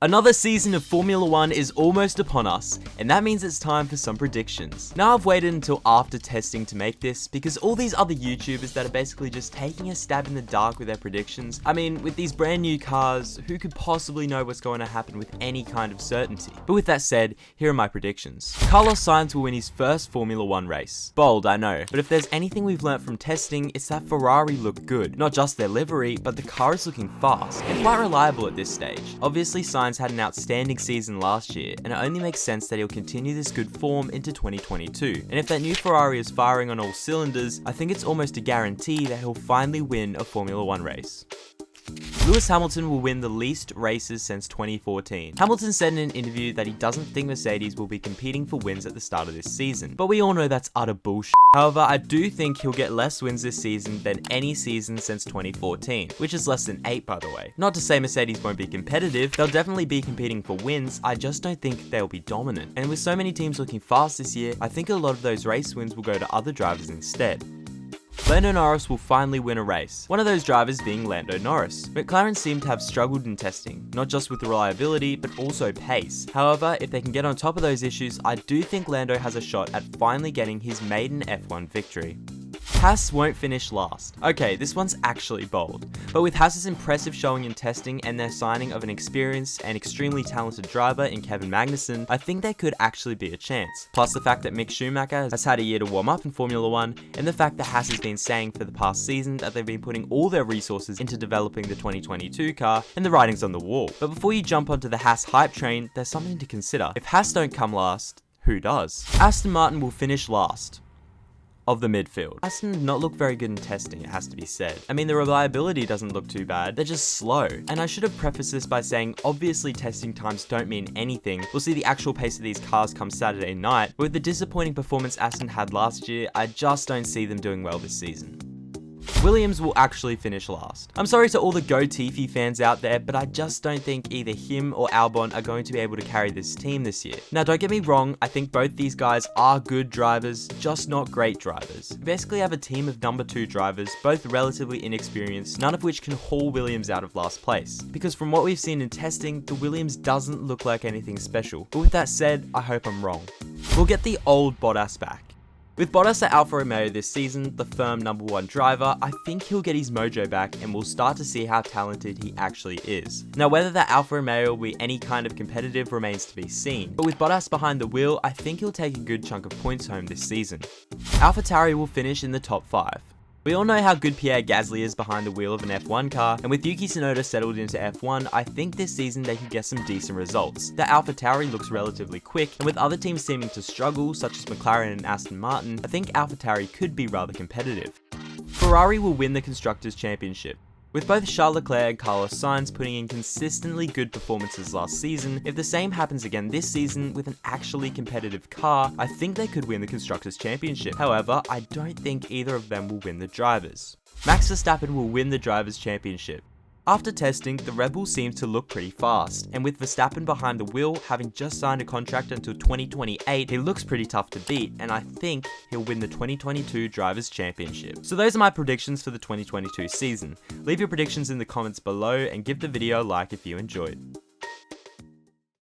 Another season of Formula 1 is almost upon us, and that means it's time for some predictions. Now I've waited until after testing to make this, because all these other YouTubers that are basically just taking a stab in the dark with their predictions, I mean, with these brand new cars, who could possibly know what's going to happen with any kind of certainty? But with that said, here are my predictions. Carlos Sainz will win his first Formula 1 race. Bold, I know, but if there's anything we've learnt from testing, it's that Ferrari look good. Not just their livery, but the car is looking fast, and quite reliable at this stage. Obviously Sainz had an outstanding season last year, and it only makes sense that he'll continue this good form into 2022. And if that new Ferrari is firing on all cylinders, I think it's almost a guarantee that he'll finally win a Formula 1 race. Lewis Hamilton will win the least races since 2014. Hamilton said in an interview that he doesn't think Mercedes will be competing for wins at the start of this season, but we all know that's utter bullshit. However, I do think he'll get less wins this season than any season since 2014, which is less than 8 by the way. Not to say Mercedes won't be competitive, they'll definitely be competing for wins, I just don't think they'll be dominant. And with so many teams looking fast this year, I think a lot of those race wins will go to other drivers instead. Lando Norris will finally win a race, one of those drivers being Lando Norris. McLaren seem to have struggled in testing, not just with reliability, but also pace. However, if they can get on top of those issues, I do think Lando has a shot at finally getting his maiden F1 victory. Haas won't finish last. Okay, this one's actually bold, but with Haas's impressive showing in testing and their signing of an experienced and extremely talented driver in Kevin Magnussen, I think there could actually be a chance. Plus the fact that Mick Schumacher has had a year to warm up in Formula 1, and the fact that Haas has been saying for the past season that they've been putting all their resources into developing the 2022 car, and the writing's on the wall. But before you jump onto the Haas hype train, there's something to consider. If Haas don't come last, who does? Aston Martin will finish last of the midfield. Aston did not look very good in testing, it has to be said. I mean, the reliability doesn't look too bad, they're just slow. And I should have prefaced this by saying, obviously testing times don't mean anything. We'll see the actual pace of these cars come Saturday night, but with the disappointing performance Aston had last year, I just don't see them doing well this season. Williams will actually finish last. I'm sorry to all the Go Tiffy fans out there, but I just don't think either him or Albon are going to be able to carry this team this year. Now don't get me wrong, I think both these guys are good drivers, just not great drivers. We basically have a team of number 2 drivers, both relatively inexperienced, none of which can haul Williams out of last place. Because from what we've seen in testing, the Williams doesn't look like anything special. But with that said, I hope I'm wrong. We'll get the old Bottas back. With Bottas at Alfa Romeo this season, the firm number 1 driver, I think he'll get his mojo back and we'll start to see how talented he actually is. Now whether that Alfa Romeo will be any kind of competitive remains to be seen, but with Bottas behind the wheel, I think he'll take a good chunk of points home this season. Alfa Tauri will finish in the top 5. We all know how good Pierre Gasly is behind the wheel of an F1 car, and with Yuki Tsunoda settled into F1, I think this season they could get some decent results. The Alfa Tauri looks relatively quick, and with other teams seeming to struggle, such as McLaren and Aston Martin, I think Alfa Tauri could be rather competitive. Ferrari will win the Constructors' Championship. With both Charles Leclerc and Carlos Sainz putting in consistently good performances last season, if the same happens again this season with an actually competitive car, I think they could win the Constructors' Championship. However, I don't think either of them will win the Drivers. Max Verstappen will win the Drivers' Championship. After testing, the Red Bull seems to look pretty fast, and with Verstappen behind the wheel, having just signed a contract until 2028, he looks pretty tough to beat, and I think he'll win the 2022 Drivers' Championship. So those are my predictions for the 2022 season. Leave your predictions in the comments below, and give the video a like if you enjoyed.